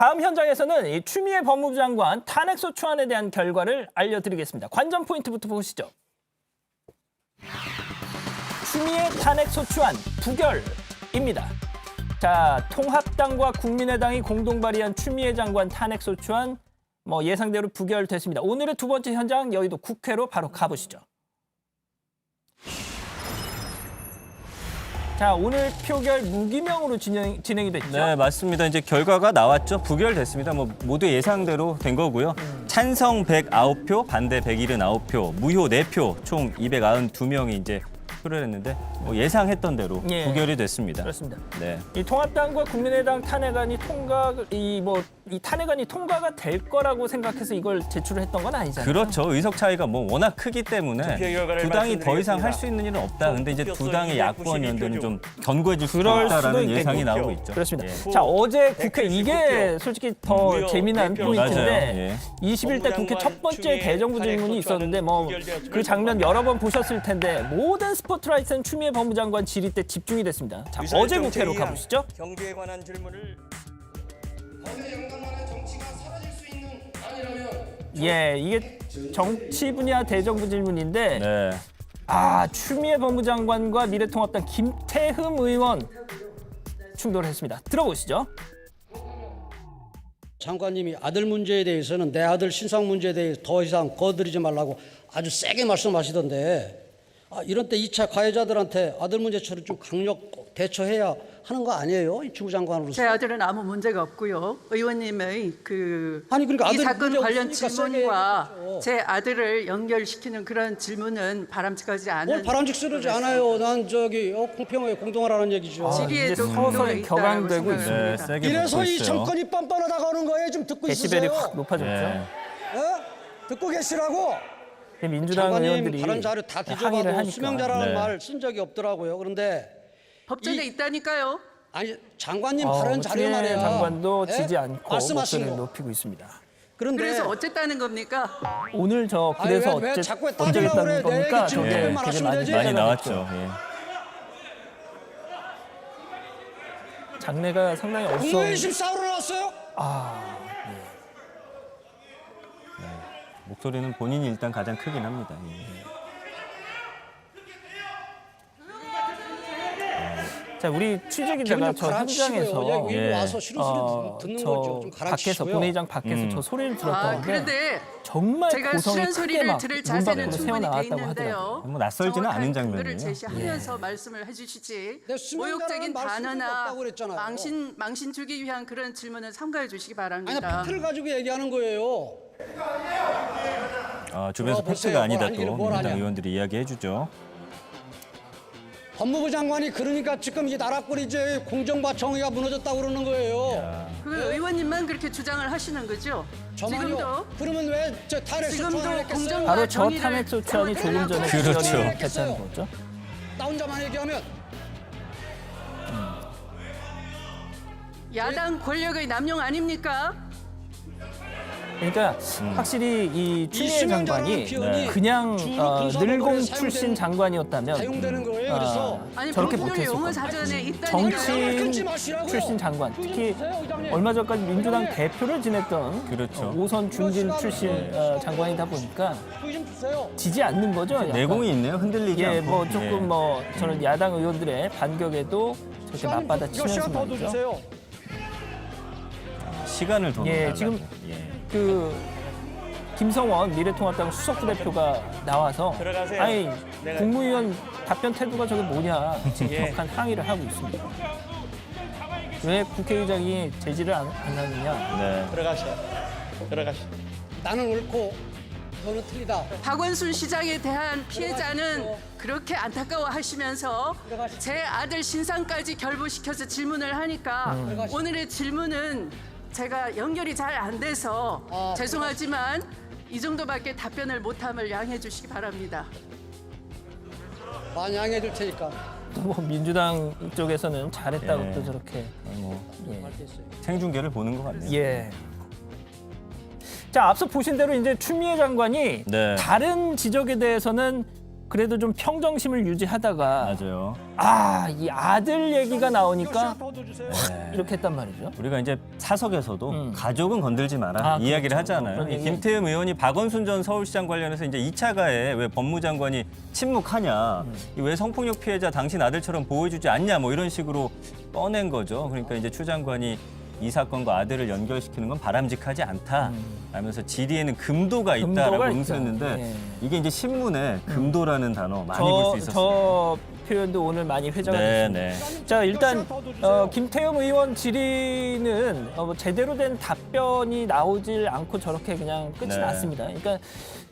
다음 현장에서는 이 추미애 법무부 장관 탄핵소추안에 대한 결과를 알려드리겠습니다. 관전 포인트부터 보시죠. 추미애 탄핵소추안 부결입니다. 자, 통합당과 국민의당이 공동 발의한 추미애 장관 탄핵소추안 예상대로 부결됐습니다. 오늘의 두 번째 현장 여의도 국회로 바로 가보시죠. 자, 오늘 표결 무기명으로 진행이 됐죠. 네, 맞습니다. 이제 결과가 나왔죠. 부결됐습니다. 모두 예상대로 된 거고요. 찬성 109표, 반대 179표, 무효 4표, 총 292명이 이제 표를 했는데 예상했던 대로 예. 부결이 됐습니다. 그렇습니다. 네. 이 통합당과 국민의당 탄핵안이 이 탄핵안이 통과가 될 거라고 생각해서 이걸 제출을 했던 건 아니잖아요. 그렇죠. 의석 차이가 워낙 크기 때문에 두 당이 더 이상 할 수 있는 일은 없다. 근데 이제 두 당의 야권 연대는 좀 견고해질 수 그럴 있다라는 수도 예상이 있겠군요. 나오고 있죠. 그렇습니다. 예. 자, 어제 국회 이게 솔직히 더 재미난 맞아요. 포인트인데 예. 21대 국회 첫 번째 대정부 질문이 있었는데 그 장면 여러 번 보셨을 텐데 모든 스포트라이트는 추미애 법무장관 질의 때 집중이 됐습니다. 자, 어제 국회로 가보시죠. 경제에 관한 질문을 거대 영감만의 정치가 사라질 수 있는 아니라면 예, 이게 정치 분야 대정부 질문인데 네. 추미애 법무장관과 미래통합당 김태흠 의원 충돌했습니다. 들어보시죠. 장관님이 아들 문제에 대해서는 내 아들 신상 문제에 대해 더 이상 거들이지 말라고 아주 세게 말씀하시던데 이런 때 2차 가해자들한테 아들 문제처럼 좀 강력 대처해야 하는 거 아니에요? 이 주무장관으로서. 제 아들은 아무 문제가 없고요. 의원님의 아니, 그러니까 이 아들 사건 문제 관련 없으니까 질문과 세게 해야죠. 제 아들을 연결시키는 그런 질문은 바람직하지 않은. 뭘 바람직스러우지 않아요. 난 공평하게 공동하라는 얘기죠. 질의에도 이제 공동이 서서히 있다라고 격앙되고 생각을 있습니다. 네, 합니다. 세게 이래서 붙고 이 있어요. 정권이 뻔뻔하다고 하는 거예요. 좀 듣고 데시벨이 있으세요. 확 높아졌죠. 네. 듣고 계시라고. 민주당 장관님 의원들이 다른 자료 다 항의를 뒤져봐도 하니까. 수명자라는 네. 말 쓴 적이 없더라고요. 그런데 법전에 있다니까요. 아니 장관님 발언 자료 추미애 말이야. 장관도 예? 지지 않고 말씀하신 목소리를 거. 높이고 있습니다. 그런데 그래서 어쨌다는 겁니까? 오늘 아니, 그래서 왜 자꾸 따지려고 어쩌겠다는 그래? 내 겁니까? 얘기 지금 저게 듣고만 되게 하시면 되지. 많이 화제가 나왔죠. 됐죠. 예. 장래가 상당히 국무회의실 싸우러 나왔어요? 목소리는 본인이 일단 가장 크긴 합니다. 예. 자, 우리 취재 기자가 기분 좀 저 가라앉히시고요. 현장에서 여기 예. 와서 쉬는 듣는 거죠. 좀 밖에서 가라앉히시고요. 본회의장 밖에서 저 소리를 들었다는데 그런데 정말 제가 고성이 싫은 크게 소리를 막 들을 문 자세는 밖으로 충분히 돼 새어나왔다고 하더라고요. 있는데요. 낯설지는 않은 정확한 근거를 장면이에요. 제시하면서 말씀을 해주시지. 내 수명자라는 모욕적인 말 쓸 필요가 단어나 없다고 그랬잖아요. 망신 주기 위한 그런 질문은 삼가해 주시기 아니 바랍니다. 팩트를 가지고 얘기하는 거예요. 주변에서 보세요. 팩트가 아니다 뭘 또 아니기를 뭘 민주당 하냐. 의원들이 이야기해주죠. 법무부 장관이 그러니까 지금 이 나라꼴이 이제 공정과 정의가 무너졌다고 그러는 거예요. 그 의원님만 그렇게 주장을 하시는 거죠? 저만요. 지금도 그러면 왜 저 탄핵 지금도 소추안을 했겠어요? 공정- 바로 저 정의를 탄핵 소추안이 조금 전에 그렇죠. 부결이 됐다는 거죠. 나 혼자만 얘기하면 야당 권력의 남용 아닙니까? 그러니까 확실히 이 추미애 수명자라는 장관이 표현이 그냥 주 군사법원에 늘공 사용되는- 출신 장관이었다면 사용되는 거예요. 그래서 아니 저렇게 그분들 못했을 용어 겁니다. 사전에 있다니까요. 정치인 끊지 마시라고요. 출신 장관, 그거 좀 특히 주세요, 의장님. 얼마 전까지 민주당 대표를 지냈던 그렇죠. 오선 중진 출신 장관이다 보니까 그거 좀 주세요. 지지 않는 거죠. 약간. 내공이 있네요. 흔들리지 예, 않고. 조금 저는 야당 의원들의 반격에도 저렇게 맞받아치면서 시간 더 말이죠. 주세요. 시간을 더 예, 넣어달라고. 지금 예. 김성원 미래통합당 수석부 대표가 나와서 들어가세요. 아니 내가- 국무위원 답변 태도가 저게 뭐냐 지금 예. 격한 항의를 하고 있습니다. 왜 국회의장이 제지를 안 하느냐? 네. 들어가시오. 나는 옳고 너는 틀리다. 박원순 시장에 대한 피해자는 그렇게 안타까워하시면서 제 아들 신상까지 결부시켜서 질문을 하니까 오늘의 질문은 제가 연결이 잘 안 돼서 죄송하지만 이 정도밖에 답변을 못함을 양해해 주시기 바랍니다. 많이 양해해 줄 테니까. 민주당 쪽에서는 잘했다고 예. 또 저렇게 생중계를 보는 것 같네요. 예. 자, 앞서 보신 대로 이제 추미애 장관이 네. 다른 지적에 대해서는 그래도 좀 평정심을 유지하다가 맞아요. 이 아들 얘기가 나오니까 이렇게 했단 말이죠. 우리가 이제 사석에서도 가족은 건들지 마라 이야기를 그렇죠. 하잖아요. 그런 이 얘기. 김태흠 의원이 박원순 전 서울시장 관련해서 이제 2차 가해에 왜 법무장관이 침묵하냐, 왜 성폭력 피해자 당신 아들처럼 보호해주지 않냐, 뭐 이런 식으로 꺼낸 거죠. 그러니까 이제 추 장관이 이 사건과 아들을 연결시키는 건 바람직하지 않다 라면서 질의에는 금도가 있다라고 금도가 응수했는데 있다. 예. 이게 이제 신문에 금도라는 단어 많이 볼 수 있었어요. 저 표현도 오늘 많이 회자가 됐습니다. 네. 자, 일단 김태흠 의원 질의는 뭐 제대로 된 답변이 나오질 않고 저렇게 그냥 끝이 네. 났습니다. 그러니까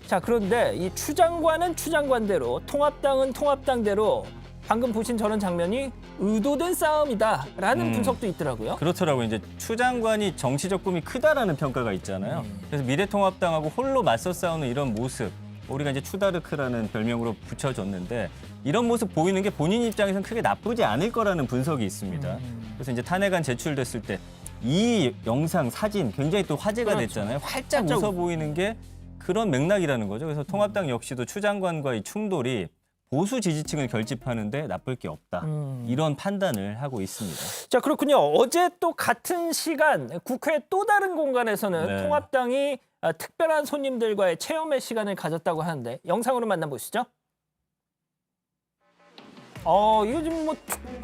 자, 그런데 이 추 장관은 추 장관대로, 통합당은 통합당대로 방금 보신 저런 장면이 의도된 싸움이다라는 분석도 있더라고요. 그렇더라고요. 이제 추 장관이 정치적 꿈이 크다라는 평가가 있잖아요. 그래서 미래통합당하고 홀로 맞서 싸우는 이런 모습, 우리가 이제 추다르크라는 별명으로 붙여줬는데 이런 모습 보이는 게 본인 입장에서는 크게 나쁘지 않을 거라는 분석이 있습니다. 그래서 이제 탄핵안 제출됐을 때 이 영상, 사진 굉장히 또 화제가 그렇죠. 됐잖아요. 활짝 웃어 보이는 게 그런 맥락이라는 거죠. 그래서 통합당 역시도 추 장관과의 충돌이 보수 지지층을 결집하는데 나쁠 게 없다. 이런 판단을 하고 있습니다. 자, 그렇군요. 어제 또 같은 시간 국회 또 다른 공간에서는 네. 통합당이 특별한 손님들과의 체험의 시간을 가졌다고 하는데 영상으로 만나보시죠. 이거 지금 뭐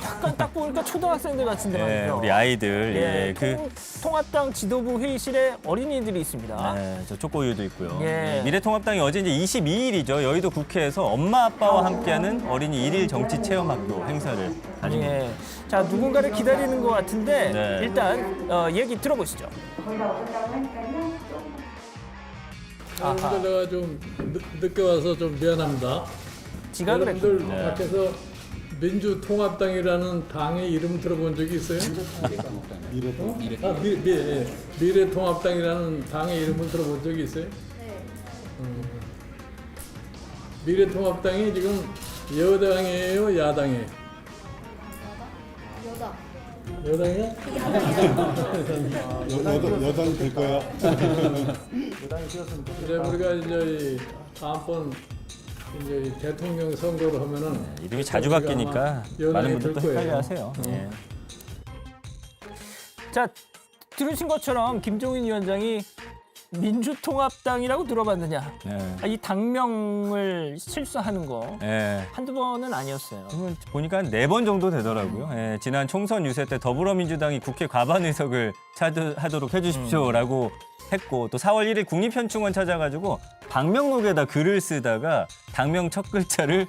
약간 딱 보니까 초등학생들 같은데 예, 말이죠. 우리 아이들, 예, 그 통합당 지도부 회의실에 어린이들이 있습니다. 네, 저 초코우유도 있고요. 예. 미래통합당이 어제 이제 22일이죠. 여의도 국회에서 엄마 아빠와 함께하는 어린이 1일 정치 체험학교 행사를 가지고 예. 자, 누군가를 기다리는 것 같은데 네. 일단 얘기 들어보시죠. 여러분들 내가 좀 늦게 와서 좀 미안합니다. 지각을 했고. 여러분들 밖에서 민주통합당이라는 당의 이름 들어본 적이 있어요? 미래통합당이라는 당의 이름을 들어본 적이 있어요? 네. 미래통합당이 지금 여당이에요, 야당이에요? 여당이요? 여당 될 거야. 그래 우리가 이제 다음번 이제 대통령 선거를 하면은 이름이 자주 바뀌니까 많은 분들 또 거예요. 헷갈려하세요. 예. 자, 들으신 것처럼 김종인 위원장이 민주통합당이라고 들어봤느냐. 네. 이 당명을 실수하는 거 예. 한두 번은 아니었어요. 지금 보니까 한 4번 정도 되더라고요. 예, 지난 총선 유세 때 더불어민주당이 국회 과반 의석을 차지하도록 해주십시오라고 했고 또 4월 1일 국립현충원 찾아가지고 방명록에다 글을 쓰다가 당명 첫 글자를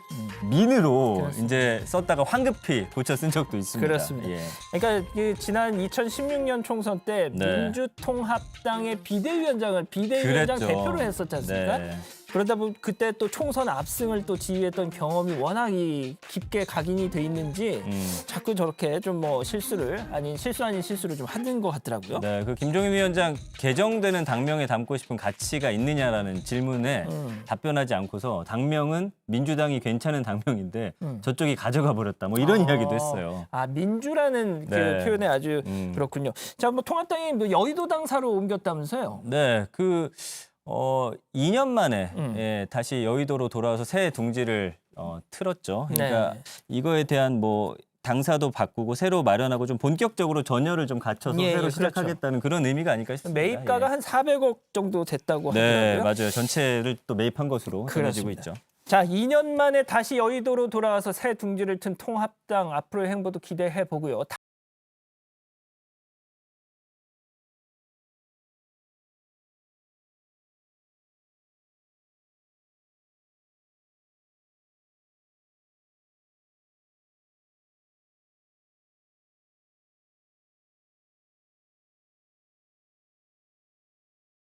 민으로 그렇습니다. 이제 썼다가 황급히 고쳐 쓴 적도 있습니다. 그렇습니다. 예. 그러니까 그 지난 2016년 총선 때 네. 민주통합당의 비대위원장 그랬죠. 대표로 했었지 않습니까? 네. 그러다 보면 그때 또 총선 압승을 또 지휘했던 경험이 워낙 깊게 각인이 돼 있는지 자꾸 저렇게 좀 뭐 실수를 아닌 실수를 좀 하는 것 같더라고요. 네, 그 김종인 위원장 개정되는 당명에 담고 싶은 가치가 있느냐라는 질문에 답변하지 않고서 당명은 민주당이 괜찮은 당명인데 저쪽이 가져가 버렸다. 뭐 이런 이야기도 했어요. 민주라는 그 네. 표현에 아주 그렇군요. 자, 뭐 통합당이 뭐 여의도 당사로 옮겼다면서요? 네, 2년 만에 예, 다시 여의도로 돌아와서 새 둥지를 틀었죠. 그러니까 네. 이거에 대한 뭐 당사도 바꾸고 새로 마련하고 좀 본격적으로 전열을 좀 갖춰서 예, 새로 그렇죠. 시작하겠다는 그런 의미가 아닐까 싶습니다. 매입가가 예. 한 400억 정도 됐다고 네, 하더라고요. 맞아요. 전체를 또 매입한 것으로 전해지고 그렇습니다. 있죠. 자, 2년 만에 다시 여의도로 돌아와서 새 둥지를 튼 통합당 앞으로의 행보도 기대해 보고요.